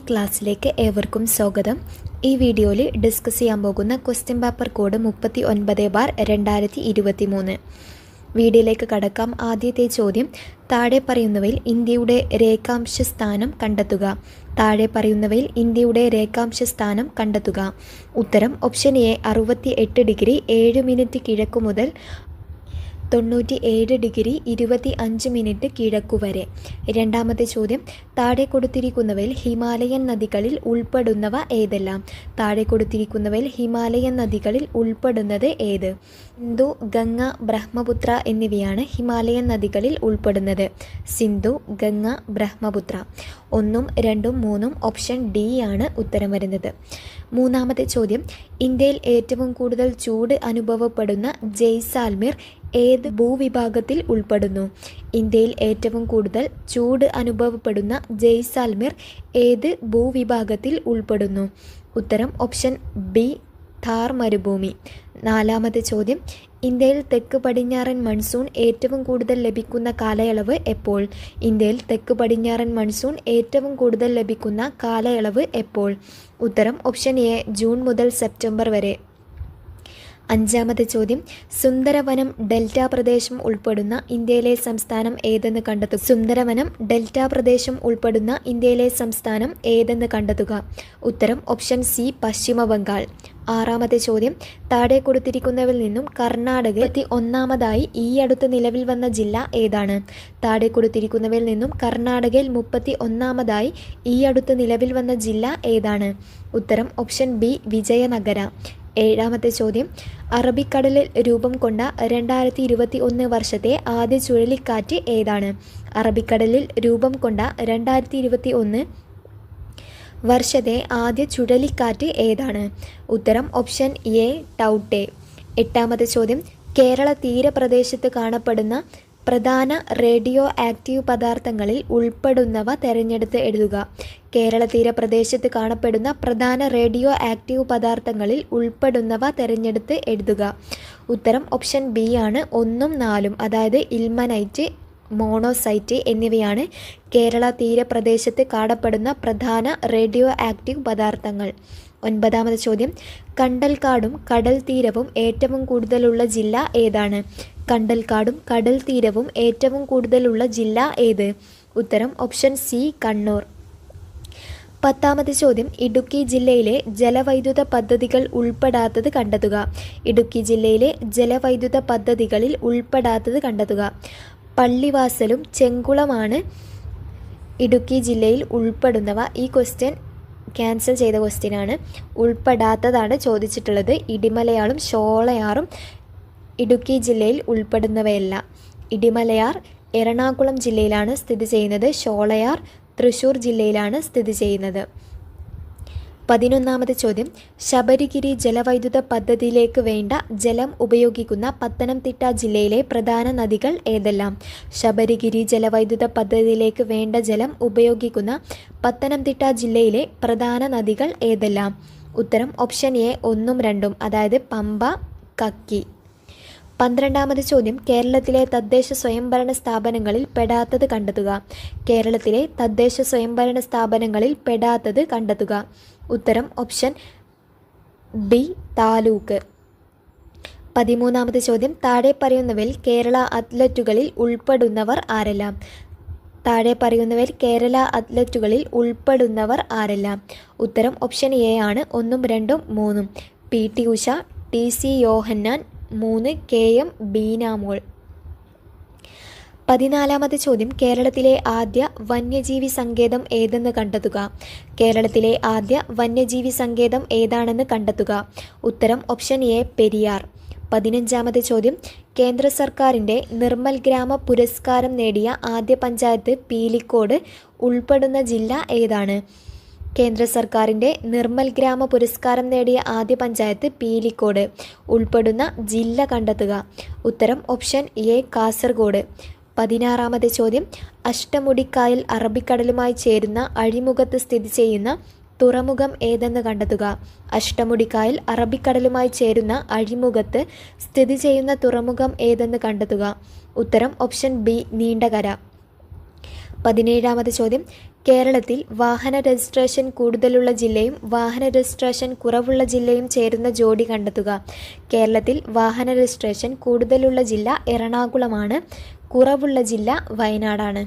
ക്ലാസ്സിലേക്ക് ഏവർക്കും സ്വാഗതം. ഈ വീഡിയോയിൽ ഡിസ്കസ് ചെയ്യാൻ പോകുന്ന ക്വസ്റ്റ്യൻ പേപ്പർ കോഡ് 39/2023. വീഡിയോയിലേക്ക് കടക്കാം. ആദ്യത്തെ ചോദ്യം, താഴെ പറയുന്നവയിൽ ഇന്ത്യയുടെ രേഖാംശ സ്ഥാനം കണ്ടെത്തുക. താഴെ പറയുന്നവയിൽ ഇന്ത്യയുടെ രേഖാംശ സ്ഥാനം കണ്ടെത്തുക. ഉത്തരം ഓപ്ഷൻ എ 68 ഡിഗ്രി 7 മിനിറ്റ് കിഴക്കു മുതൽ 97 ഡിഗ്രി 25 മിനിറ്റ് കിഴക്കുവരെ. രണ്ടാമത്തെ ചോദ്യം, താഴെ കൊടുത്തിരിക്കുന്നവയിൽ ഹിമാലയൻ നദികളിൽ ഉൾപ്പെടുന്നവ ഏതെല്ലാം? താഴെ കൊടുത്തിരിക്കുന്നവയിൽ ഹിമാലയൻ നദികളിൽ ഉൾപ്പെടുന്നത് ഏത്? സിന്ധു, ഗംഗ, ബ്രഹ്മപുത്ര എന്നിവയാണ് ഹിമാലയൻ നദികളിൽ ഉൾപ്പെടുന്നത്. സിന്ധു, ഗംഗ, ബ്രഹ്മപുത്ര. 1, 2, 3 ഓപ്ഷൻ ഡി ആണ് ഉത്തരം വരുന്നത്. മൂന്നാമത്തെ ചോദ്യം, ഇന്ത്യയിൽ ഏറ്റവും കൂടുതൽ ചൂട് അനുഭവപ്പെടുന്ന ജയ്സാൽമീർ ഏത് ഭൂവിഭാഗത്തിൽ ഉൾപ്പെടുന്നു? ഇന്ത്യയിൽ ഏറ്റവും കൂടുതൽ ചൂട് അനുഭവപ്പെടുന്ന ജയ്സാൽമീർ ഏത് ഭൂവിഭാഗത്തിൽ ഉൾപ്പെടുന്നു? ഉത്തരം ഓപ്ഷൻ ബി, ഥാർ മരുഭൂമി. നാലാമത്തെ ചോദ്യം, ഇന്ത്യയിൽ തെക്ക് പടിഞ്ഞാറൻ മൺസൂൺ ഏറ്റവും കൂടുതൽ ലഭിക്കുന്ന കാലയളവ് എപ്പോൾ? ഇന്ത്യയിൽ തെക്ക് പടിഞ്ഞാറൻ മൺസൂൺ ഏറ്റവും കൂടുതൽ ലഭിക്കുന്ന കാലയളവ് എപ്പോൾ? ഉത്തരം ഓപ്ഷൻ എ, ജൂൺ മുതൽ സെപ്റ്റംബർ വരെ. അഞ്ചാമത്തെ ചോദ്യം, സുന്ദരവനം ഡെൽറ്റ പ്രദേശം ഉൾപ്പെടുന്ന ഇന്ത്യയിലെ സംസ്ഥാനം ഏതെന്ന് കണ്ടെത്തുക. സുന്ദരവനം ഡെൽറ്റ പ്രദേശം ഉൾപ്പെടുന്ന ഇന്ത്യയിലെ സംസ്ഥാനം ഏതെന്ന് കണ്ടെത്തുക. ഉത്തരം ഓപ്ഷൻ സി, പശ്ചിമ ബംഗാൾ. ആറാമത്തെ ചോദ്യം, താഴെ കൊടുത്തിരിക്കുന്നവയിൽ നിന്നും കർണാടകയിൽ 31ാമതായി ഈ അടുത്ത് നിലവിൽ വന്ന ജില്ല ഏതാണ്? താഴെ കൊടുത്തിരിക്കുന്നവയിൽ നിന്നും കർണാടകയിൽ 31ാമതായി ഈ അടുത്ത് നിലവിൽ വന്ന ജില്ല ഏതാണ്? ഉത്തരം ഓപ്ഷൻ ബി, വിജയനഗര. ഏഴാമത്തെ ചോദ്യം, അറബിക്കടലിൽ രൂപം കൊണ്ട 2021 വർഷത്തെ ആദ്യ ചുഴലിക്കാറ്റ് ഏതാണ്? അറബിക്കടലിൽ രൂപം കൊണ്ട 2021 വർഷത്തെ ആദ്യ ചുഴലിക്കാറ്റ് ഏതാണ്? ഉത്തരം ഓപ്ഷൻ എ, ടൗട്ടെ. എട്ടാമത്തെ ചോദ്യം, കേരള തീരപ്രദേശത്ത് കാണപ്പെടുന്ന പ്രധാന റേഡിയോ ആക്റ്റീവ് പദാർത്ഥങ്ങളിൽ ഉൾപ്പെടുന്നവ തിരഞ്ഞെടുത്ത് എഴുതുക. കേരള തീരപ്രദേശത്ത് കാണപ്പെടുന്ന പ്രധാന റേഡിയോ ആക്റ്റീവ് പദാർത്ഥങ്ങളിൽ ഉൾപ്പെടുന്നവ തിരഞ്ഞെടുത്ത് എഴുതുക. ഉത്തരം ഓപ്ഷൻ ബി ആണ് 1ഉം 4ഉം, അതായത് ഇൽമനൈറ്റ്, മോണോസൈറ്റ് എന്നിവയാണ് കേരള തീരപ്രദേശത്ത് കാണപ്പെടുന്ന പ്രധാന റേഡിയോ ആക്റ്റീവ് പദാർത്ഥങ്ങൾ. ഒൻപതാമത് ചോദ്യം, കണ്ടൽക്കാടും കടൽ തീരവും ഏറ്റവും കൂടുതലുള്ള ജില്ല ഏതാണ്? കണ്ടൽക്കാടും കടൽ തീരവും ഏറ്റവും കൂടുതലുള്ള ജില്ല ഏത്? ഉത്തരം ഓപ്ഷൻ സി, കണ്ണൂർ. പത്താമത്തെ ചോദ്യം, ഇടുക്കി ജില്ലയിലെ ജലവൈദ്യുത പദ്ധതികൾ ഉൾപ്പെടാത്തത് കണ്ടെത്തുക. ഇടുക്കി ജില്ലയിലെ ജലവൈദ്യുത പദ്ധതികളിൽ ഉൾപ്പെടാത്തത് കണ്ടെത്തുക. പള്ളിവാസലും ചെങ്കുളമാണ് ഇടുക്കി ജില്ലയിൽ ഉൾപ്പെടുന്നവ. ഈ ക്വസ്റ്റ്യൻ ക്യാൻസൽ ചെയ്ത ക്വസ്റ്റ്യനാണ്. ഉൾപ്പെടാത്തതാണ് ചോദിച്ചിട്ടുള്ളത്. ഇടിമലയാറും ഷോളയാറും ഇടുക്കി ജില്ലയിൽ ഉൾപ്പെടുന്നവയല്ല. ഇടിമലയാർ എറണാകുളം ജില്ലയിലാണ് സ്ഥിതി ചെയ്യുന്നത്. ഷോളയാർ തൃശ്ശൂർ ജില്ലയിലാണ് സ്ഥിതി ചെയ്യുന്നത്. 11ാമത്തെ ചോദ്യം, ശബരിഗിരി ജലവൈദ്യുത പദ്ധതിയിലേക്ക് വേണ്ട ജലം ഉപയോഗിക്കുന്ന പത്തനംതിട്ട ജില്ലയിലെ പ്രധാന നദികൾ ഏതെല്ലാം? ശബരിഗിരി ജലവൈദ്യുത പദ്ധതിയിലേക്ക് വേണ്ട ജലം ഉപയോഗിക്കുന്ന പത്തനംതിട്ട ജില്ലയിലെ പ്രധാന നദികൾ ഏതെല്ലാം? ഉത്തരം ഓപ്ഷൻ എ, 1ഉം 2ഉം, അതായത് പമ്പ, കക്കി. 12ാമത് ചോദ്യം, കേരളത്തിലെ തദ്ദേശ സ്വയംഭരണ സ്ഥാപനങ്ങളിൽ പെടാത്തത് കണ്ടെത്തുക. കേരളത്തിലെ തദ്ദേശ സ്വയംഭരണ സ്ഥാപനങ്ങളിൽ പെടാത്തത് കണ്ടെത്തുക. ഉത്തരം ഓപ്ഷൻ ബി, താലൂക്ക്. 13ാമത് ചോദ്യം, താഴെ പറയുന്നവയിൽ കേരള അത്ലറ്റുകളിൽ ഉൾപ്പെടുന്നവർ ആരെല്ലാം? താഴെ പറയുന്നവയിൽ കേരള അത്ലറ്റുകളിൽ ഉൾപ്പെടുന്നവർ ആരെല്ലാം? ഉത്തരം ഓപ്ഷൻ എ ആണ് 1ഉം 2ഉം 3ഉം. PT ഉഷ, TC യോഹന്നാൻ, 3 KM ബീനാമോൾ. 14ാമത്തെ ചോദ്യം, കേരളത്തിലെ ആദ്യ വന്യജീവി സങ്കേതം ഏതെന്ന് കണ്ടെത്തുക. കേരളത്തിലെ ആദ്യ വന്യജീവി സങ്കേതം ഏതാണെന്ന് കണ്ടെത്തുക. ഉത്തരം ഓപ്ഷൻ എ, പെരിയാർ. 15ാമത്തെ ചോദ്യം, കേന്ദ്ര സർക്കാരിൻ്റെ നിർമ്മൽ ഗ്രാമ പുരസ്കാരം നേടിയ ആദ്യ പഞ്ചായത്ത് പീലിക്കോട് ഉൾപ്പെടുന്ന ജില്ല ഏതാണ്? കേന്ദ്ര സർക്കാരിൻ്റെ നിർമ്മൽ ഗ്രാമ പുരസ്കാരം നേടിയ ആദ്യ പഞ്ചായത്ത് പീലിക്കോട് ഉൾപ്പെടുന്ന ജില്ല കണ്ടെത്തുക. ഉത്തരം ഓപ്ഷൻ എ, കാസർഗോഡ്. 16ാമത്തെ ചോദ്യം, അഷ്ടമുടിക്കായൽ അറബിക്കടലുമായി ചേരുന്ന അഴിമുഖത്ത് സ്ഥിതി ചെയ്യുന്ന തുറമുഖം ഏതെന്ന് കണ്ടെത്തുക. അഷ്ടമുടിക്കായൽ അറബിക്കടലുമായി ചേരുന്ന അഴിമുഖത്ത് സ്ഥിതി ചെയ്യുന്ന തുറമുഖം ഏതെന്ന് കണ്ടെത്തുക. ഉത്തരം ഓപ്ഷൻ ബി, നീണ്ടകര. 17ാമത് ചോദ്യം, കേരളത്തിൽ വാഹന രജിസ്ട്രേഷൻ കൂടുതലുള്ള ജില്ലയും വാഹന രജിസ്ട്രേഷൻ കുറവുള്ള ജില്ലയും ചേരുന്ന ജോഡി കണ്ടെത്തുക. കേരളത്തിൽ വാഹന രജിസ്ട്രേഷൻ കൂടുതലുള്ള ജില്ല എറണാകുളമാണ്. കുറവുള്ള ജില്ല വയനാടാണ്.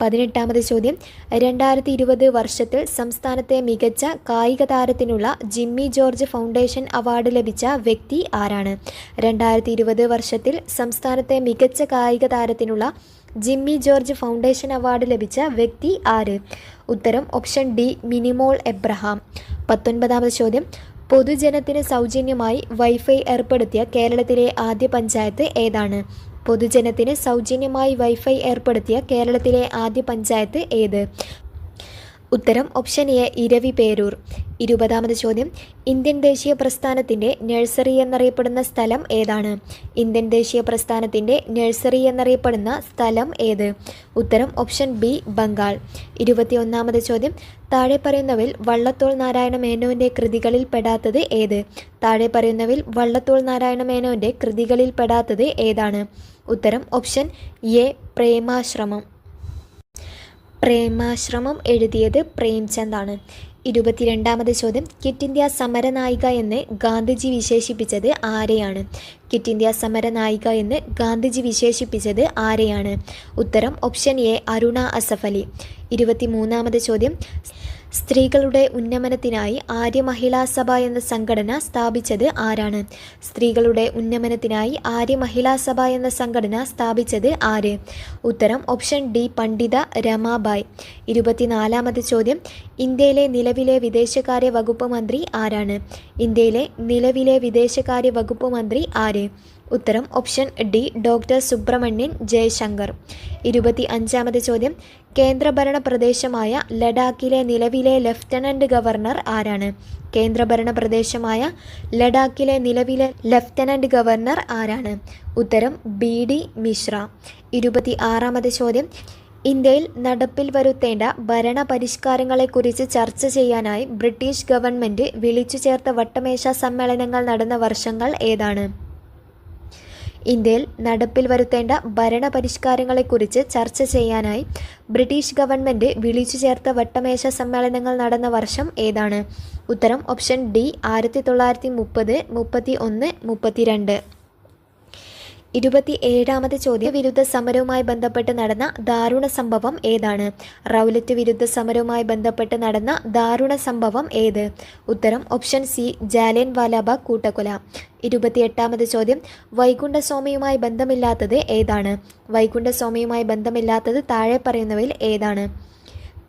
18ാമത് ചോദ്യം, 2020 വർഷത്തിൽ സംസ്ഥാനത്തെ മികച്ച കായിക താരത്തിനുള്ള ജിമ്മി ജോർജ് ഫൗണ്ടേഷൻ അവാർഡ് ലഭിച്ച വ്യക്തി ആരാണ്? 2020 വർഷത്തിൽ സംസ്ഥാനത്തെ മികച്ച കായിക താരത്തിനുള്ള ജിമ്മി ജോർജ് ഫൗണ്ടേഷൻ അവാർഡ് ലഭിച്ച വ്യക്തി ആര്? ഉത്തരം ഓപ്ഷൻ ഡി, മിനിമോൾ എബ്രഹാം. 19ാമത് ചോദ്യം, പൊതുജനത്തിന് സൗജന്യമായി വൈഫൈ ഏർപ്പെടുത്തിയ കേരളത്തിലെ ആദ്യ പഞ്ചായത്ത് ഏതാണ്? പൊതുജനത്തിന് സൗജന്യമായി വൈഫൈ ഏർപ്പെടുത്തിയ കേരളത്തിലെ ആദ്യ പഞ്ചായത്ത് ഏത്? ഉത്തരം ഓപ്ഷൻ എ, ഇരവിപേരൂർ. 20ാമത് ചോദ്യം, ഇന്ത്യൻ ദേശീയ പ്രസ്ഥാനത്തിൻ്റെ നഴ്സറി എന്നറിയപ്പെടുന്ന സ്ഥലം ഏതാണ്? ഇന്ത്യൻ ദേശീയ പ്രസ്ഥാനത്തിൻ്റെ നഴ്സറി എന്നറിയപ്പെടുന്ന സ്ഥലം ഏത്? ഉത്തരം ഓപ്ഷൻ ബി, ബംഗാൾ. 21ാമത് ചോദ്യം, താഴെ പറയുന്നവയിൽ വള്ളത്തോൾ നാരായണ മേനോൻ്റെ കൃതികളിൽ പെടാത്തത് ഏത്? താഴെ പറയുന്നവയിൽ വള്ളത്തോൾ നാരായണ മേനോൻ്റെ കൃതികളിൽ പെടാത്തത് ഏതാണ്? ഉത്തരം ഓപ്ഷൻ എ, പ്രേമാശ്രമം. പ്രേമാശ്രമം എഴുതിയത് പ്രേംചന്ദാണ്. 22ാമത് ചോദ്യം, ക്വിറ്റ് ഇന്ത്യ സമരനായിക എന്ന് ഗാന്ധിജി വിശേഷിപ്പിച്ചത് ആരെയാണ്? ക്വിറ്റ് ഇന്ത്യ സമരനായിക എന്ന് ഗാന്ധിജി വിശേഷിപ്പിച്ചത് ആരെയാണ്? ഉത്തരം ഓപ്ഷൻ എ, അരുണ അസഫ് അലി. 23ാമത് ചോദ്യം, സ്ത്രീകളുടെ ഉന്നമനത്തിനായി ആര്യ മഹിളാ സഭ എന്ന സംഘടന സ്ഥാപിച്ചത് ആരാണ്? സ്ത്രീകളുടെ ഉന്നമനത്തിനായി ആര്യ മഹിളാ സഭ എന്ന സംഘടന സ്ഥാപിച്ചത് ആര്? ഉത്തരം ഓപ്ഷൻ ഡി, പണ്ഡിത രമാബായ്. 24ാമത് ചോദ്യം, ഇന്ത്യയിലെ നിലവിലെ വിദേശകാര്യ വകുപ്പ് മന്ത്രി ആരാണ്? ഇന്ത്യയിലെ നിലവിലെ വിദേശകാര്യ വകുപ്പ് മന്ത്രി ആര്? ഉത്തരം option D, doctor Subrahmanyam Jaishankar. 25ാമത് ചോദ്യം, കേന്ദ്രഭരണ പ്രദേശമായ ലഡാക്കിലെ നിലവിലെ ലഫ്റ്റനന്റ് ഗവർണർ ആരാണ്? കേന്ദ്രഭരണ പ്രദേശമായ ലഡാക്കിലെ നിലവിലെ ലഫ്റ്റനന്റ് ഗവർണർ ആരാണ്? ഉത്തരം ബി ഡി മിശ്ര. 26ാമത് ചോദ്യം, ഇന്ത്യയിൽ നടപ്പിൽ വരുത്തേണ്ട ഭരണ പരിഷ്കാരങ്ങളെക്കുറിച്ച് ചർച്ച ചെയ്യാനായി ബ്രിട്ടീഷ് ഗവൺമെൻറ് വിളിച്ചു ചേർത്ത വട്ടമേശ സമ്മേളനങ്ങൾ നടന്ന വർഷങ്ങൾ ഏതാണ്? ഇന്ത്യയിൽ നടപ്പിൽ വരുത്തേണ്ട ഭരണ പരിഷ്കാരങ്ങളെക്കുറിച്ച് ചർച്ച ചെയ്യാനായി ബ്രിട്ടീഷ് ഗവൺമെൻറ് വിളിച്ചു ചേർത്ത വട്ടമേശ സമ്മേളനങ്ങൾ നടന്ന വർഷം ഏതാണ്? ഉത്തരം ഓപ്ഷൻ ഡി, 1930, 31, 32. 27ാമത് ചോദ്യം, വിരുദ്ധ സമരവുമായി ബന്ധപ്പെട്ട് നടന്ന ദാരുണ സംഭവം ഏതാണ്? റൗലറ്റ് വിരുദ്ധ സമരവുമായി ബന്ധപ്പെട്ട് നടന്ന ദാരുണ സംഭവം ഏത്? ഉത്തരം ഓപ്ഷൻ സി, ജാലിയൻ വാലാബാഗ് കൂട്ടക്കൊല. 28ാമത് ചോദ്യം, വൈകുണ്ഠസ്വാമിയുമായി ബന്ധമില്ലാത്തത് ഏതാണ്? വൈകുണ്ഠസ്വാമിയുമായി ബന്ധമില്ലാത്തത് താഴെ പറയുന്നവയിൽ ഏതാണ്?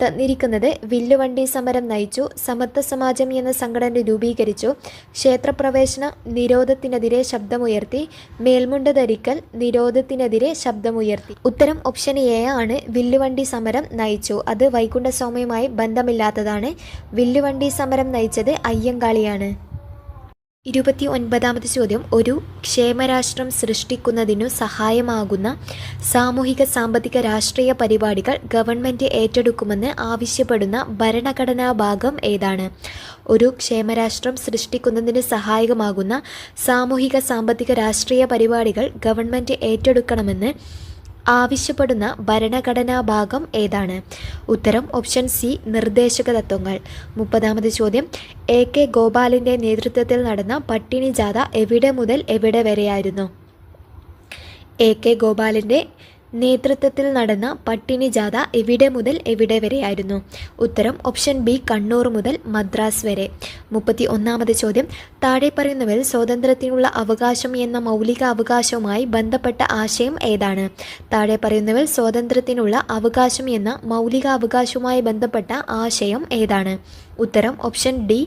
തന്നിരിക്കുന്നത് വില്ലുവണ്ടി സമരം നയിച്ചു, സമത്വ സമാജം എന്ന സംഘടന രൂപീകരിച്ചു, ക്ഷേത്രപ്രവേശന നിരോധത്തിനെതിരെ ശബ്ദമുയർത്തി, മേൽമുണ്ട് ധരിക്കൽ നിരോധത്തിനെതിരെ ശബ്ദമുയർത്തി. ഉത്തരം ഓപ്ഷൻ എ ആണ്, വില്ലുവണ്ടി സമരം നയിച്ചു. അത് വൈകുണ്ഠസ്വാമിയുമായി ബന്ധമില്ലാത്തതാണ്. വില്ലുവണ്ടി സമരം നയിച്ചത് അയ്യങ്കാളിയാണ്. 29ാമത് ചോദ്യം, ഒരു ക്ഷേമരാഷ്ട്രം സൃഷ്ടിക്കുന്നതിനു സഹായമാകുന്ന സാമൂഹിക സാമ്പത്തിക രാഷ്ട്രീയ പരിപാടികൾ ഗവൺമെൻറ് ഏറ്റെടുക്കുമെന്ന് ആവശ്യപ്പെടുന്ന ഭരണഘടനാ ഭാഗം ഏതാണ്? ഒരു ക്ഷേമരാഷ്ട്രം സൃഷ്ടിക്കുന്നതിന് സഹായകമാകുന്ന സാമൂഹിക സാമ്പത്തിക രാഷ്ട്രീയ പരിപാടികൾ ഗവൺമെൻറ് ഏറ്റെടുക്കണമെന്ന് ആവശ്യപ്പെടുന്ന ഭരണഘടനാ ഭാഗം ഏതാണ്? ഉത്തരം ഓപ്ഷൻ സി, നിർദ്ദേശക തത്വങ്ങൾ. 30ാമത് ചോദ്യം, എ കെ ഗോപാലിൻ്റെ നേതൃത്വത്തിൽ നടന്ന പട്ടിണി ജാഥ എവിടെ മുതൽ എവിടെ വരെയായിരുന്നു? എ കെ ഗോപാലിൻ്റെ നേതൃത്വത്തിൽ നടന്ന പട്ടിണി ജാഥ എവിടെ മുതൽ എവിടെ വരെയായിരുന്നു? ഉത്തരം ഓപ്ഷൻ ബി, കണ്ണൂർ മുതൽ മദ്രാസ് വരെ. 31ാമത് ചോദ്യം, താഴെ പറയുന്നവയിൽ സ്വാതന്ത്ര്യത്തിനുള്ള അവകാശം എന്ന മൗലിക അവകാശവുമായി ബന്ധപ്പെട്ട ആശയം ഏതാണ്? താഴെ പറയുന്നവയിൽ സ്വാതന്ത്ര്യത്തിനുള്ള അവകാശം എന്ന മൗലിക അവകാശവുമായി ബന്ധപ്പെട്ട ആശയം ഏതാണ്? ഉത്തരം ഓപ്ഷൻ ഡി,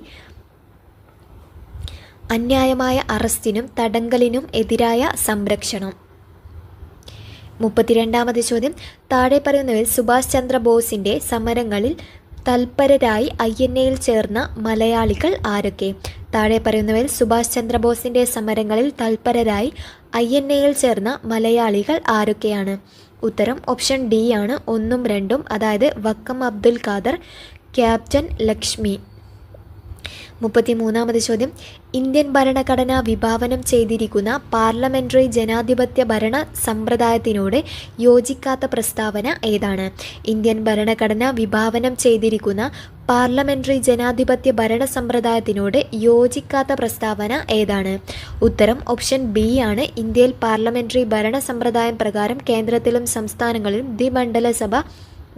അന്യായമായ അറസ്റ്റിനും തടങ്കലിനും എതിരായ സംരക്ഷണം. 32ാമത് ചോദ്യം, താഴെ പറയുന്നവയിൽ സുഭാഷ് ചന്ദ്രബോസിൻ്റെ സമരങ്ങളിൽ തൽപരരായി INA-യിൽ ചേർന്ന മലയാളികൾ ആരൊക്കെ? താഴെ പറയുന്നവയിൽ സുഭാഷ് ചന്ദ്രബോസിൻ്റെ സമരങ്ങളിൽ തൽപരരായി INA-യിൽ ചേർന്ന മലയാളികൾ ആരൊക്കെയാണ്? ഉത്തരം ഓപ്ഷൻ ഡി ആണ്, 1ഉം 2ഉം. അതായത് വക്കം അബ്ദുൽ ഖാദർ, ക്യാപ്റ്റൻ ലക്ഷ്മി. 33-ാമത് ചോദ്യം, ഇന്ത്യൻ ഭരണഘടന വിഭാവനം ചെയ്തിരിക്കുന്ന പാർലമെന്ററി ജനാധിപത്യ ഭരണ സമ്പ്രദായത്തിനോട് യോജിക്കാത്ത പ്രസ്താവന ഏതാണ്? ഇന്ത്യൻ ഭരണഘടന വിഭാവനം ചെയ്തിരിക്കുന്ന പാർലമെന്ററി ജനാധിപത്യ ഭരണ സമ്പ്രദായത്തിനോട് യോജിക്കാത്ത പ്രസ്താവന ഏതാണ്? ഉത്തരം ഓപ്ഷൻ ബി ആണ്. ഇന്ത്യയിൽ പാർലമെന്ററി ഭരണ സമ്പ്രദായം പ്രകാരം കേന്ദ്രത്തിലും സംസ്ഥാനങ്ങളിലും ദ്വിമണ്ഡല സഭ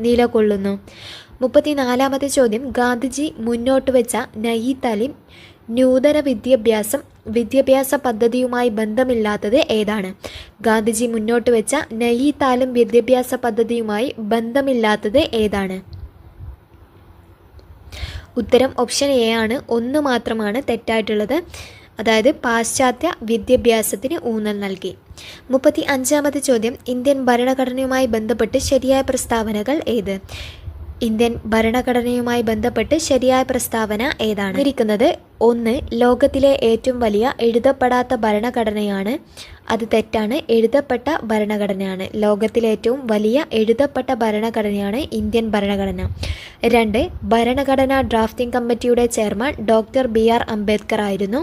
നിലകൊള്ളുന്നു. 34-ാമത്തെ ചോദ്യം, ഗാന്ധിജി മുന്നോട്ട് വെച്ച നയി താലിം നൂതന വിദ്യാഭ്യാസ പദ്ധതിയുമായി ബന്ധമില്ലാത്തത് ഏതാണ്? ഗാന്ധിജി മുന്നോട്ട് വെച്ച നയി താലിം വിദ്യാഭ്യാസ പദ്ധതിയുമായി ബന്ധമില്ലാത്തത് ഏതാണ്? ഉത്തരം ഓപ്ഷൻ എ ആണ്. ഒന്ന് മാത്രമാണ് തെറ്റായിട്ടുള്ളത്. അതായത് പാശ്ചാത്യ വിദ്യാഭ്യാസത്തിന് ഊന്നൽ നൽകി. 35-ാമത്തെ ചോദ്യം, ഇന്ത്യൻ ഭരണഘടനയുമായി ബന്ധപ്പെട്ട് ശരിയായ പ്രസ്താവനകൾ ഏത്? ഇന്ത്യൻ ഭരണഘടനയുമായി ബന്ധപ്പെട്ട് ശരിയായ പ്രസ്താവന ഏതാണ്? ഇരിക്കുന്നത് 1. ലോകത്തിലെ ഏറ്റവും വലിയ എഴുതപ്പെടാത്ത ഭരണഘടനയാണ്. അത് തെറ്റാണ്. എഴുതപ്പെട്ട ഭരണഘടനയാണ്. ലോകത്തിലെ ഏറ്റവും വലിയ എഴുതപ്പെട്ട ഭരണഘടനയാണ് ഇന്ത്യൻ ഭരണഘടന. 2. ഭരണഘടനാ ഡ്രാഫ്റ്റിംഗ് കമ്മിറ്റിയുടെ ചെയർമാൻ ഡോക്ടർ BR അംബേദ്കർ ആയിരുന്നു.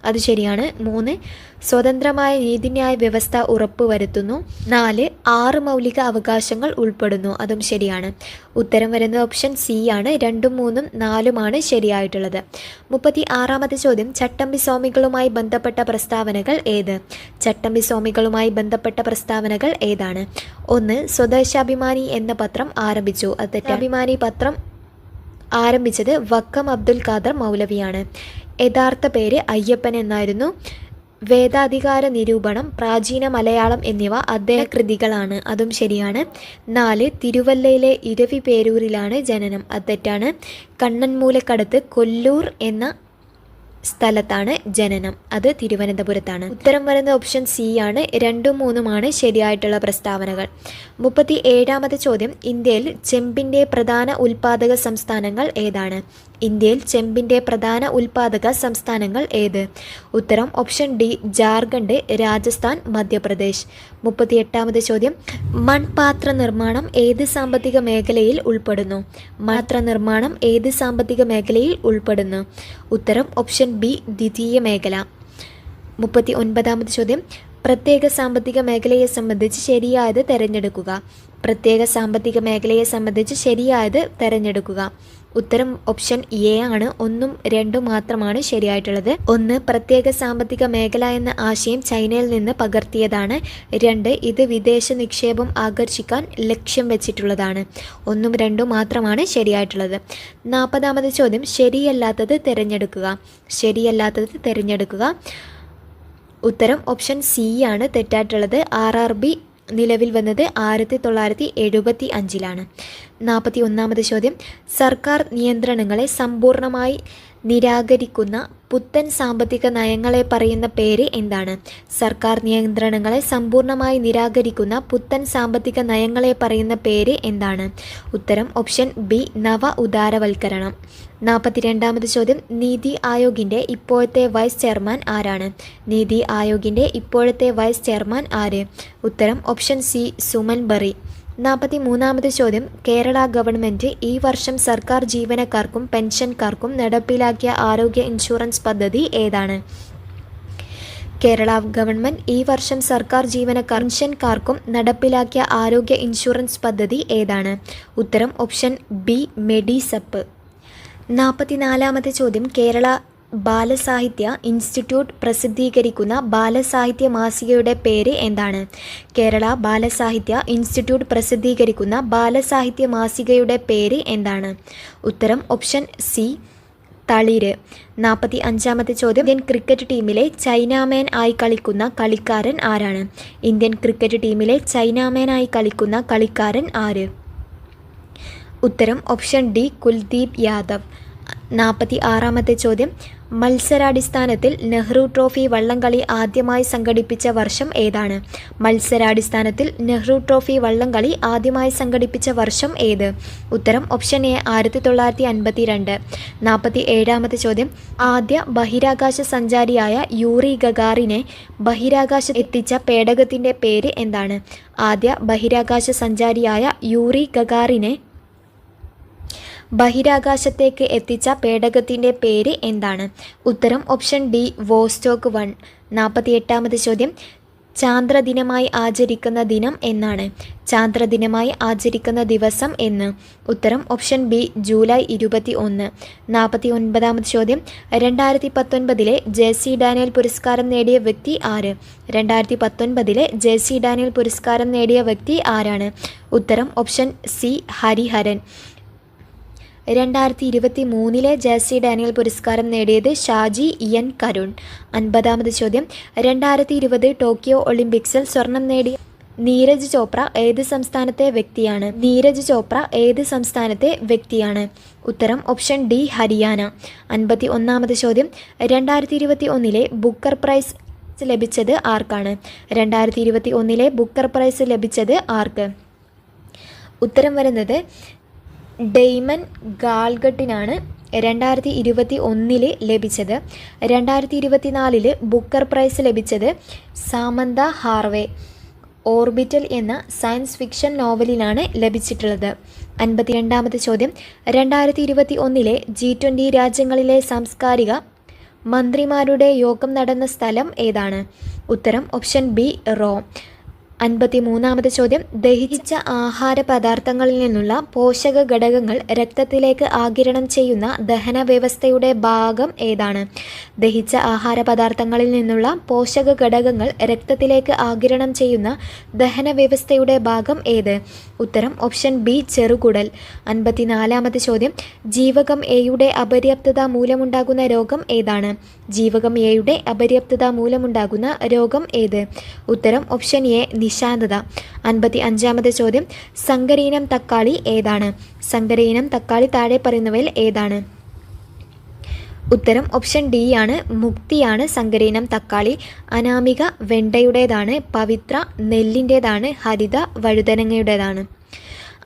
അത് ശരിയാണ്. 3. സ്വതന്ത്രമായ നീതിന്യായ വ്യവസ്ഥ ഉറപ്പുവരുത്തുന്നു. 4. 6 മൗലിക അവകാശങ്ങൾ ഉൾപ്പെടുന്നു. അതും ശരിയാണ്. ഉത്തരം വരുന്നത് ഓപ്ഷൻ സി ആണ്. 2, 3, 4 ശരിയായിട്ടുള്ളത്. 36-ാമത്തെ ചോദ്യം, ചട്ടമ്പി സ്വാമികളുമായി ബന്ധപ്പെട്ട പ്രസ്താവനകൾ ഏത്? ചട്ടമ്പി സ്വാമികളുമായി ബന്ധപ്പെട്ട പ്രസ്താവനകൾ ഏതാണ്? 1. സ്വദേശാഭിമാനി എന്ന പത്രം ആരംഭിച്ചു. അത് തെറ്റാഭിമാനി പത്രം ആരംഭിച്ചത് വക്കം അബ്ദുൽ ഖാദർ മൗലവിയാണ്. യഥാർത്ഥ പേര് അയ്യപ്പൻ എന്നായിരുന്നു. വേദാധികാര നിരൂപണം, പ്രാചീന മലയാളം എന്നിവ അദ്ദേഹ കൃതികളാണ്. അതും ശരിയാണ്. 4. തിരുവല്ലയിലെ ഇരവി പേരൂരിലാണ് ജനനം. അത് തെറ്റാണ്. കണ്ണൻമൂലക്കടുത്ത് കൊല്ലൂർ എന്ന സ്ഥലത്താണ് ജനനം. അത് തിരുവനന്തപുരത്താണ്. ഉത്തരം വരുന്ന ഓപ്ഷൻ സി ആണ്. 2, 3 ശരിയായിട്ടുള്ള പ്രസ്താവനകൾ. 37-ാമത്തെ ചോദ്യം, ഇന്ത്യയിൽ ചെമ്പിൻ്റെ പ്രധാന ഉൽപ്പാദക സംസ്ഥാനങ്ങൾ ഏതാണ്? ഇന്ത്യയിൽ ചെമ്പിൻ്റെ പ്രധാന ഉൽപ്പാദക സംസ്ഥാനങ്ങൾ ഏത്? ഉത്തരം ഓപ്ഷൻ ഡി, ജാർഖണ്ഡ്, രാജസ്ഥാൻ, മധ്യപ്രദേശ്. 38-ാമത്തെ ചോദ്യം, മൺപാത്ര നിർമ്മാണം ഏത് സാമ്പത്തിക മേഖലയിൽ ഉൾപ്പെടുന്നു? പാത്ര നിർമ്മാണം ഏത് സാമ്പത്തിക മേഖലയിൽ ഉൾപ്പെടുന്നു? ഉത്തരം ഓപ്ഷൻ ബി, ദ്വിതീയ മേഖല. 39-ാമത്തെ ചോദ്യം, പ്രത്യേക സാമ്പത്തിക മേഖലയെ സംബന്ധിച്ച് ശരിയായത് തിരഞ്ഞെടുക്കുക. പ്രത്യേക സാമ്പത്തിക മേഖലയെ സംബന്ധിച്ച് ശരിയായത് തിരഞ്ഞെടുക്കുക. ഉത്തരം ഓപ്ഷൻ എ ആണ്. 1, 2 മാത്രമാണ് ശരിയായിട്ടുള്ളത്. 1. പ്രത്യേക സാമ്പത്തിക മേഖല എന്ന ആശയം ചൈനയിൽ നിന്ന് പകർത്തിയതാണ്. 2. ഇത് വിദേശ നിക്ഷേപം ആകർഷിക്കാൻ ലക്ഷ്യം വെച്ചിട്ടുള്ളതാണ്. 1, 2 മാത്രമാണ് ശരിയായിട്ടുള്ളത്. 40-ാമത്തെ ചോദ്യം, ശരിയല്ലാത്തത് തിരഞ്ഞെടുക്കുക. ശരിയല്ലാത്തത് തിരഞ്ഞെടുക്കുക. ഉത്തരം ഓപ്ഷൻ സി ആണ് തെറ്റായിട്ടുള്ളത്. RRB നിലവിൽ വന്നത് 1975-ലാണ്. 41-ാമത് ചോദ്യം, സർക്കാർ നിയന്ത്രണങ്ങളെ സമ്പൂർണ്ണമായി നിരാകരിക്കുന്ന പുത്തൻ സാമ്പത്തിക നയങ്ങളെ പറയുന്ന പേര് എന്താണ്? സർക്കാർ നിയന്ത്രണങ്ങളെ സമ്പൂർണ്ണമായി നിരാകരിക്കുന്ന പുത്തൻ സാമ്പത്തിക നയങ്ങളെ പറയുന്ന പേര് എന്താണ്? ഉത്തരം ഓപ്ഷൻ ബി, നവ ഉദാരവൽക്കരണം. 42-ാമത് ചോദ്യം, നീതി ആയോഗിൻ്റെ ഇപ്പോഴത്തെ വൈസ് ചെയർമാൻ ആരാണ്? നീതി ആയോഗിൻ്റെ ഇപ്പോഴത്തെ വൈസ് ചെയർമാൻ ആര്? ഉത്തരം ഓപ്ഷൻ സി, സുമൻ ബറി. 43-ാമത് ചോദ്യം, കേരള ഗവൺമെൻറ് ഈ വർഷം സർക്കാർ ജീവനക്കാർക്കും പെൻഷൻകാർക്കും നടപ്പിലാക്കിയ ആരോഗ്യ ഇൻഷുറൻസ് പദ്ധതി ഏതാണ്? കേരള ഗവൺമെൻറ് ഈ വർഷം സർക്കാർ ജീവനക്കാർ പെൻഷൻകാർക്കും നടപ്പിലാക്കിയ ആരോഗ്യ ഇൻഷുറൻസ് പദ്ധതി ഏതാണ്? ഉത്തരം ഓപ്ഷൻ ബി, മെഡിസെപ്പ്. 44-ാമത്തെ ചോദ്യം, കേരള ബാലസാഹിത്യ ഇൻസ്റ്റിറ്റ്യൂട്ട് പ്രസിദ്ധീകരിക്കുന്ന ബാലസാഹിത്യ മാസികയുടെ പേര് എന്താണ്? കേരള ബാലസാഹിത്യ ഇൻസ്റ്റിറ്റ്യൂട്ട് പ്രസിദ്ധീകരിക്കുന്ന ബാലസാഹിത്യ മാസികയുടെ പേര് എന്താണ്? ഉത്തരം ഓപ്ഷൻ സി, തളിര്. 45-ാമത്തെ ചോദ്യം, ഇന്ത്യൻ ക്രിക്കറ്റ് ടീമിലെ ചൈനാമാൻ ആയി കളിക്കുന്ന കളിക്കാരൻ ആരാണ്? ഇന്ത്യൻ ക്രിക്കറ്റ് ടീമിലെ ചൈനാമാൻ ആയി കളിക്കുന്ന കളിക്കാരൻ ആര്? ഉത്തരം ഓപ്ഷൻ ഡി, കുൽദീപ് യാദവ്. 46-ാമത്തെ ചോദ്യം, മത്സരാടിസ്ഥാനത്തിൽ നെഹ്റു ട്രോഫി വള്ളംകളി ആദ്യമായി സംഘടിപ്പിച്ച വർഷം ഏതാണ്? മത്സരാടിസ്ഥാനത്തിൽ നെഹ്റു ട്രോഫി വള്ളംകളി ആദ്യമായി സംഘടിപ്പിച്ച വർഷം ഏത്? ഉത്തരം ഓപ്ഷൻ എ, 1952. 47-ാമത്തെ ചോദ്യം, ആദ്യ ബഹിരാകാശ സഞ്ചാരിയായ യൂറി ഗഗാറിനെ ബഹിരാകാശത്ത് എത്തിച്ച പേടകത്തിൻ്റെ പേര് എന്താണ്? ആദ്യ ബഹിരാകാശ സഞ്ചാരിയായ യൂറി ഗഗാറിനെ ബഹിരാകാശത്തേക്ക് എത്തിച്ച പേടകത്തിൻ്റെ പേര് എന്താണ്? ഉത്തരം ഓപ്ഷൻ ഡി വോസ്റ്റോക്ക് 1. 48ാമത് ചോദ്യം. ചാന്ദ്രദിനമായി ആചരിക്കുന്ന ദിനം എന്നാണ്? ചാന്ദ്രദിനമായി ആചരിക്കുന്ന ദിവസം എന്ന്? ഉത്തരം ഓപ്ഷൻ ബി ജൂലൈ 21. 49ാമത് ചോദ്യം. 2019 ജെ.സി. ഡാനിയൽ പുരസ്കാരം നേടിയ വ്യക്തി ആര്? 2019 ജെ.സി. ഡാനിയൽ പുരസ്കാരം നേടിയ വ്യക്തി ആരാണ്? ഉത്തരം option C Hariharan. 2023 JC. Daniel പുരസ്കാരം നേടിയത് ഷാജി എൻ കരുൺ. 50ാമത് ചോദ്യം. 2020 ടോക്കിയോ ഒളിമ്പിക്സിൽ സ്വർണം നേടിയ നീരജ് ചോപ്ര ഏത് സംസ്ഥാനത്തെ വ്യക്തിയാണ്? നീരജ് ചോപ്ര ഏത് സംസ്ഥാനത്തെ വ്യക്തിയാണ്? ഉത്തരം ഓപ്ഷൻ ഡി ഹരിയാന. 51ാമത് ചോദ്യം. 2021 ബുക്കർ പ്രൈസ് ലഭിച്ചത് ആർക്കാണ്? 2021 ബുക്കർ പ്രൈസ് ലഭിച്ചത് ആർക്ക്? ഉത്തരം വരുന്നത് ഡെയ്മൻ ഗാൽഗട്ടിനാണ് 2021 ലഭിച്ചത്. 2024 ബുക്കർ പ്രൈസ് ലഭിച്ചത് സാമന്ത ഹാർവേ. ഓർബിറ്റൽ എന്ന സയൻസ് ഫിക്ഷൻ നോവലിനാണ് ലഭിച്ചിട്ടുള്ളത്. 52ാമത് ചോദ്യം. 2021 G20 രാജ്യങ്ങളിലെ സാംസ്കാരിക മന്ത്രിമാരുടെ യോഗം നടന്ന സ്ഥലം ഏതാണ്? ഉത്തരം ഓപ്ഷൻ ബി റോം. 53ാമത് ചോദ്യം. ദഹിച്ച ആഹാര പദാർത്ഥങ്ങളിൽ നിന്നുള്ള പോഷക ഘടകങ്ങൾ രക്തത്തിലേക്ക് ആഗിരണം ചെയ്യുന്ന ദഹന വ്യവസ്ഥയുടെ ഭാഗം ഏതാണ്? ദഹിച്ച ആഹാര പദാർത്ഥങ്ങളിൽ നിന്നുള്ള പോഷക ഘടകങ്ങൾ രക്തത്തിലേക്ക് ആഗിരണം ചെയ്യുന്ന ദഹന വ്യവസ്ഥയുടെ ഭാഗം ഏത്? ഉത്തരം ഓപ്ഷൻ ബി ചെറുകുടൽ. 54ാമത് ചോദ്യം. ജീവകം എയുടെ അപര്യാപ്തത മൂലമുണ്ടാകുന്ന രോഗം ഏതാണ്? ജീവകം എയുടെ അപര്യാപ്തത മൂലമുണ്ടാകുന്ന രോഗം ഏത്? ഉത്തരം ഓപ്ഷൻ എ നിശാന്തത. 55ാമത് ചോദ്യം. സങ്കരയിനം തക്കാളി ഏതാണ്? സങ്കരയിനം തക്കാളി താഴെ പറയുന്നവയിൽ ഏതാണ്? ഉത്തരം ഓപ്ഷൻ ഡി ആണ്, മുക്തിയാണ് സങ്കരയിനം തക്കാളി. അനാമിക വെണ്ടയുടേതാണ്, പവിത്ര നെല്ലിൻ്റേതാണ്, ഹരിത വഴുതനങ്ങയുടേതാണ്.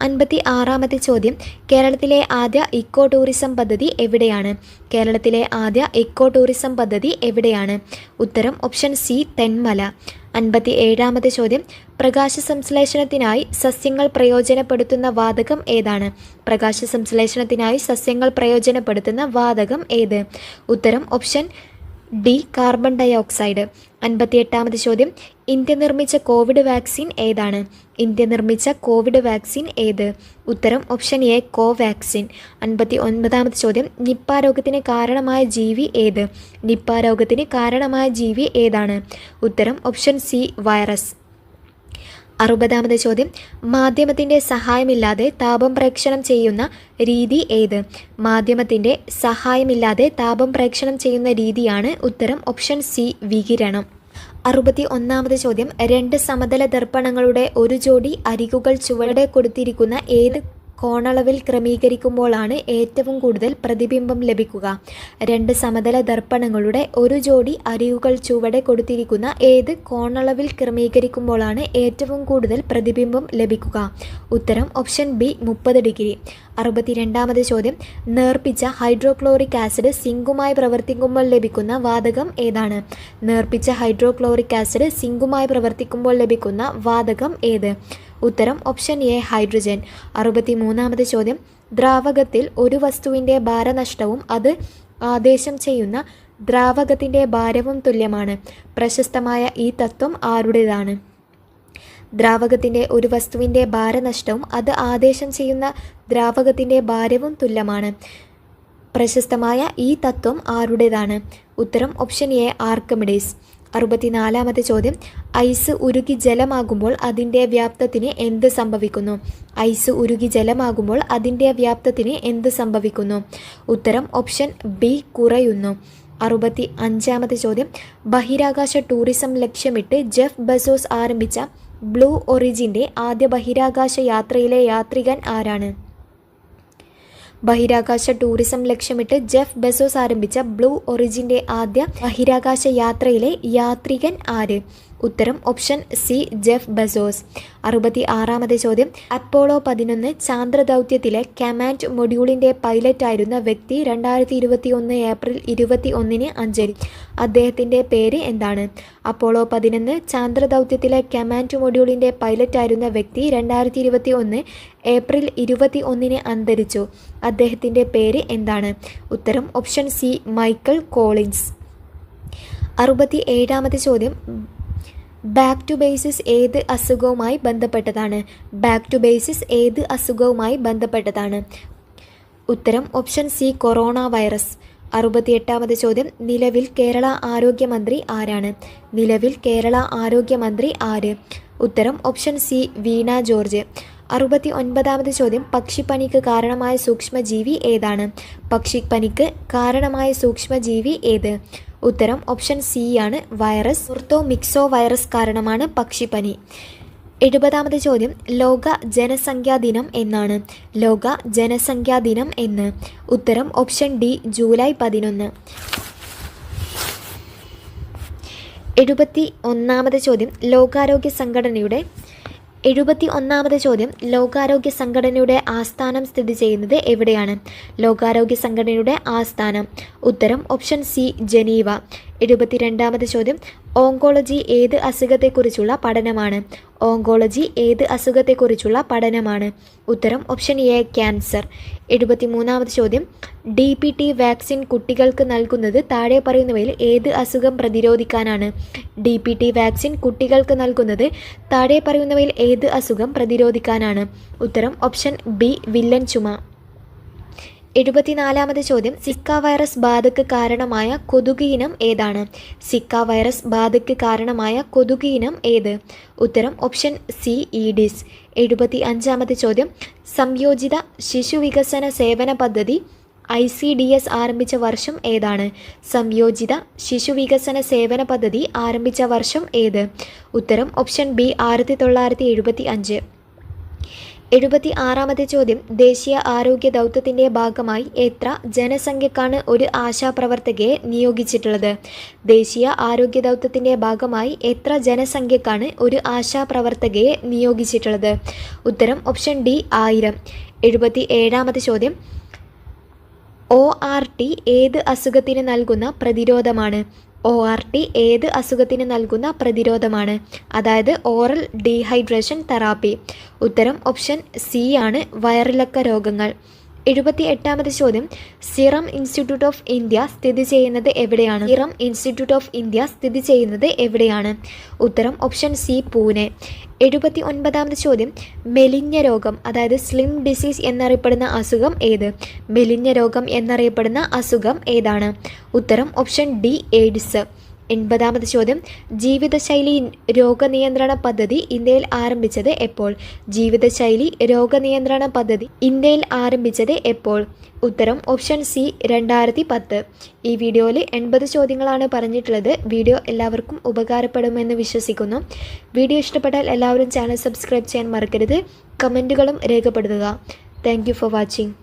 56ാമത്തെ ചോദ്യം. കേരളത്തിലെ ആദ്യ ഇക്കോ ടൂറിസം പദ്ധതി എവിടെയാണ്? കേരളത്തിലെ ആദ്യ ഇക്കോ ടൂറിസം പദ്ധതി എവിടെയാണ്? ഉത്തരം ഓപ്ഷൻ സി തെന്മല. 57ാമത്തെ ചോദ്യം. പ്രകാശ സംശ്ലേഷണത്തിനായി സസ്യങ്ങൾ പ്രയോജനപ്പെടുത്തുന്ന വാതകം ഏതാണ്? പ്രകാശ സംശ്ലേഷണത്തിനായി സസ്യങ്ങൾ പ്രയോജനപ്പെടുത്തുന്ന വാതകം ഏത്? ഉത്തരം option D carbon dioxide. 58ാമത് ചോദ്യം. ഇന്ത്യ നിർമ്മിച്ച കോവിഡ് വാക്സിൻ ഏതാണ്? ഇന്ത്യ നിർമ്മിച്ച കോവിഡ് വാക്സിൻ ഏത്? ഉത്തരം ഓപ്ഷൻ എ കോവാക്സിൻ. 59ാമത് ചോദ്യം. നിപ്പ രോഗത്തിന് കാരണമായ ജീവി ഏത്? നിപ്പ രോഗത്തിന് കാരണമായ ജീവി ഏതാണ്? ഉത്തരം ഓപ്ഷൻ സി വൈറസ്. 60ാമത് ചോദ്യം. മാധ്യമത്തിൻ്റെ സഹായമില്ലാതെ താപം പ്രേക്ഷണം ചെയ്യുന്ന രീതി ഏത്? മാധ്യമത്തിൻ്റെ സഹായമില്ലാതെ താപം പ്രേക്ഷണം ചെയ്യുന്ന രീതിയാണ് ഉത്തരം ഓപ്ഷൻ സി വികിരണം. 61ാമത് ചോദ്യം. 2 സമതല ദർപ്പണങ്ങളുടെ ഒരു ജോഡി അരികുകൾ ചുവടെ കൊടുത്തിരിക്കുന്ന ഏത് കോണളവിൽ ക്രമീകരിക്കുമ്പോഴാണ് ഏറ്റവും കൂടുതൽ പ്രതിബിംബം ലഭിക്കുക? 2 സമതല ദർപ്പണങ്ങളുടെ ഒരു ജോഡി അരികുകൾ ചുവടെ കൊടുത്തിരിക്കുന്ന ഏത് കോണളവിൽ ക്രമീകരിക്കുമ്പോഴാണ് ഏറ്റവും കൂടുതൽ പ്രതിബിംബം ലഭിക്കുക? ഉത്തരം ഓപ്ഷൻ ബി 30 ഡിഗ്രി. 62ാമത് ചോദ്യം. നേർപ്പിച്ച ഹൈഡ്രോക്ലോറിക് ആസിഡ് സിങ്കുമായി പ്രവർത്തിക്കുമ്പോൾ ലഭിക്കുന്ന വാതകം ഏതാണ്? നേർപ്പിച്ച ഹൈഡ്രോക്ലോറിക് ആസിഡ് സിങ്കുമായി പ്രവർത്തിക്കുമ്പോൾ ലഭിക്കുന്ന വാതകം ഏത്? ഉത്തരം ഓപ്ഷൻ എ ഹൈഡ്രജൻ. 63ാമത് ചോദ്യം. ദ്രാവകത്തിൽ ഒരു വസ്തുവിൻ്റെ ഭാരനഷ്ടവും അത് ആദേശം ചെയ്യുന്ന ദ്രാവകത്തിൻ്റെ ഭാരവും തുല്യമാണ്. പ്രശസ്തമായ ഈ തത്വം ആരുടേതാണ്? ദ്രാവകത്തിൻ്റെ ഒരു വസ്തുവിൻ്റെ ഭാരനഷ്ടവും അത് ആദേശം ചെയ്യുന്ന ദ്രാവകത്തിൻ്റെ ഭാരവും തുല്യമാണ്. പ്രശസ്തമായ ഈ തത്വം ആരുടേതാണ്? ഉത്തരം ഓപ്ഷൻ എ ആർക്കിമിഡീസ്. 64ാമത്തെ ചോദ്യം. ഐസ് ഉരുകി ജലമാകുമ്പോൾ അതിൻ്റെ വ്യാപ്തത്തിന് എന്ത് സംഭവിക്കുന്നു? ഐസ് ഉരുകി ജലമാകുമ്പോൾ അതിൻ്റെ വ്യാപ്തത്തിന് എന്ത് സംഭവിക്കുന്നു? ഉത്തരം ഓപ്ഷൻ ബി കുറയുന്നു. 65ാമത്തെ ചോദ്യം. ബഹിരാകാശ ടൂറിസം ലക്ഷ്യമിട്ട് ജെഫ് ബെസോസ് ആരംഭിച്ച ബ്ലൂ ഒറിജിൻ്റെ ആദ്യ ബഹിരാകാശ യാത്രയിലെ യാത്രികൻ ആരാണ്? ബഹിരാകാശ ടൂറിസം ലക്ഷ്യമിട്ട് ജെഫ് ബെസോസ് ആരംഭിച്ച ബ്ലൂ ഒറിജിൻ്റെ ആദ്യ ബഹിരാകാശ യാത്രയിലെ യാത്രികൻ ആര്? ഉത്തരം ഓപ്ഷൻ സി ജെഫ് ബെസോസ്. 66-ാമത്തെ ചോദ്യം. അപ്പോളോ 11 ചാന്ദ്രദൗത്യത്തിലെ കമാൻഡ് മൊഡ്യൂളിൻ്റെ പൈലറ്റായിരുന്ന വ്യക്തി 2021 ഏപ്രിൽ 21-ന് അന്തരിച്ചു. അദ്ദേഹത്തിൻ്റെ പേര് എന്താണ്? അപ്പോളോ 11 ചാന്ദ്രദൗത്യത്തിലെ കമാൻഡ് മൊഡ്യൂളിൻ്റെ പൈലറ്റായിരുന്ന വ്യക്തി 2021 ഏപ്രിൽ 21-ന് അന്തരിച്ചു. അദ്ദേഹത്തിൻ്റെ പേര് എന്താണ്? ഉത്തരം ഓപ്ഷൻ സി മൈക്കൽ കോളിൻസ്. 67-ാമത്തെ ചോദ്യം. ബാക്ക് ടു ബേസിസ് ഏത് അസുഖവുമായി ബന്ധപ്പെട്ടതാണ്? ബാക്ക് ടു ബേസിസ് ഏത് അസുഖവുമായി ബന്ധപ്പെട്ടതാണ്? ഉത്തരം ഓപ്ഷൻ സി കൊറോണ വൈറസ്. 68-ാമത്തെ ചോദ്യം. നിലവിൽ കേരള ആരോഗ്യമന്ത്രി ആരാണ്? നിലവിൽ കേരള ആരോഗ്യമന്ത്രി ആര്? ഉത്തരം ഓപ്ഷൻ സി വീണ ജോർജ്. 69-ാമത്തെ ചോദ്യം. പക്ഷിപ്പനിക്ക് കാരണമായ സൂക്ഷ്മജീവി ഏതാണ്? പക്ഷിപ്പനിക്ക് കാരണമായ സൂക്ഷ്മജീവി ഏത്? ഉത്തരം ഓപ്ഷൻ സി ആണ് വൈറസ്. ഓർത്തോമിക്സോ വൈറസ് കാരണമാണ് പക്ഷിപ്പനി. 70-ാമത്തെ ചോദ്യം. ലോക ജനസംഖ്യാ ദിനം എന്നാണ്? ലോക ജനസംഖ്യാ ദിനം എന്ന്? ഉത്തരം ഓപ്ഷൻ ഡി ജൂലൈ 11. 71-ാമത്തെ ചോദ്യം. ലോകാരോഗ്യ സംഘടനയുടെ ആസ്ഥാനം സ്ഥിതി ചെയ്യുന്നത് എവിടെയാണ്? ലോകാരോഗ്യ സംഘടനയുടെ ആസ്ഥാനം. ഉത്തരം ഓപ്ഷൻ സി ജനീവ. 72-ാമത്തെ ചോദ്യം. ഓങ്കോളജി ഏത് അസുഖത്തെക്കുറിച്ചുള്ള പഠനമാണ്? ഓങ്കോളജി ഏത് അസുഖത്തെക്കുറിച്ചുള്ള പഠനമാണ്? ഉത്തരം ഓപ്ഷൻ എ ക്യാൻസർ. 73-ാമത്തെ ചോദ്യം. DPT വാക്സിൻ കുട്ടികൾക്ക് നൽകുന്നത് താഴെ പറയുന്നവയിൽ ഏത് അസുഖം പ്രതിരോധിക്കാനാണ്? DPT വാക്സിൻ കുട്ടികൾക്ക് നൽകുന്നത് താഴെ പറയുന്നവയിൽ ഏത് അസുഖം പ്രതിരോധിക്കാനാണ്? ഉത്തരം ഓപ്ഷൻ ബി വില്ലൻ ചുമ. 74-ാമത്തെ ചോദ്യം. സിക്ക വൈറസ് ബാധയ്ക്ക് കാരണമായ കൊതുക് ഇനം ഏതാണ്? സിക്ക വൈറസ് ബാധയ്ക്ക് കാരണമായ കൊതുക് ഇനം ഏത്? ഉത്തരം ഓപ്ഷൻ സി ഈഡിസ്. 75-ാമത്തെ ചോദ്യം. സംയോജിത ശിശുവികസന സേവന പദ്ധതി ICDS ആരംഭിച്ച വർഷം ഏതാണ്? സംയോജിത ശിശുവികസന സേവന പദ്ധതി ആരംഭിച്ച വർഷം ഏത്? ഉത്തരം ഓപ്ഷൻ ബി 1975. 76-ാമത്തെ ചോദ്യം. ദേശീയ ആരോഗ്യ ദൗത്യത്തിൻ്റെ ഭാഗമായി എത്ര ജനസംഖ്യക്കാണ് ഒരു ആശാപ്രവർത്തകയെ നിയോഗിച്ചിട്ടുള്ളത്? ദേശീയ ആരോഗ്യ ദൗത്യത്തിൻ്റെ ഭാഗമായി എത്ര ജനസംഖ്യക്കാണ് ഒരു ആശാപ്രവർത്തകയെ നിയോഗിച്ചിട്ടുള്ളത്? ഉത്തരം ഓപ്ഷൻ ഡി 1000. 77-ാമത്തെ ചോദ്യം. ORT ഏത് അസുഖത്തിന് നൽകുന്ന പ്രതിരോധമാണ്? ORT ഏത് അസുഖത്തിന് നൽകുന്ന പ്രതിരോധമാണ്? അതായത് ഓറൽ ഡീഹൈഡ്രേഷൻ തെറാപ്പി. ഉത്തരം ഓപ്ഷൻ സി ആണ് വയറിളക്ക രോഗങ്ങൾ. 78-ാമത്തെ ചോദ്യം. സിറം ഇൻസ്റ്റിറ്റ്യൂട്ട് ഓഫ് ഇന്ത്യ സ്ഥിതി ചെയ്യുന്നത് എവിടെയാണ്? സിറം ഇൻസ്റ്റിറ്റ്യൂട്ട് ഓഫ് ഇന്ത്യ സ്ഥിതി ചെയ്യുന്നത് എവിടെയാണ്? ഉത്തരം ഓപ്ഷൻ സി പൂനെ. 79-ാമത്തെ ചോദ്യം. മെലിഞ്ഞ രോഗം അതായത് സ്ലിം ഡിസീസ് എന്നറിയപ്പെടുന്ന അസുഖം ഏത്? മെലിഞ്ഞ രോഗം എന്നറിയപ്പെടുന്ന അസുഖം ഏതാണ്? ഉത്തരം ഓപ്ഷൻ ഡി എയ്ഡ്സ്. 80-ാമത്തെ ചോദ്യം. ജീവിതശൈലി രോഗനിയന്ത്രണ പദ്ധതി ഇന്ത്യയിൽ ആരംഭിച്ചത് എപ്പോൾ? ജീവിതശൈലി രോഗനിയന്ത്രണ പദ്ധതി ഇന്ത്യയിൽ ആരംഭിച്ചത് എപ്പോൾ? ഉത്തരം ഓപ്ഷൻ സി 2010. ഈ വീഡിയോയിൽ 80 ചോദ്യങ്ങളാണ് പറഞ്ഞിട്ടുള്ളത്. വീഡിയോ എല്ലാവർക്കും ഉപകാരപ്പെടുമെന്ന് വിശ്വസിക്കുന്നു. വീഡിയോ ഇഷ്ടപ്പെട്ടാൽ എല്ലാവരും ചാനൽ സബ്സ്ക്രൈബ് ചെയ്യാൻ മറക്കരുത്. കമൻറ്റുകളും രേഖപ്പെടുത്തുക. Thank you for watching.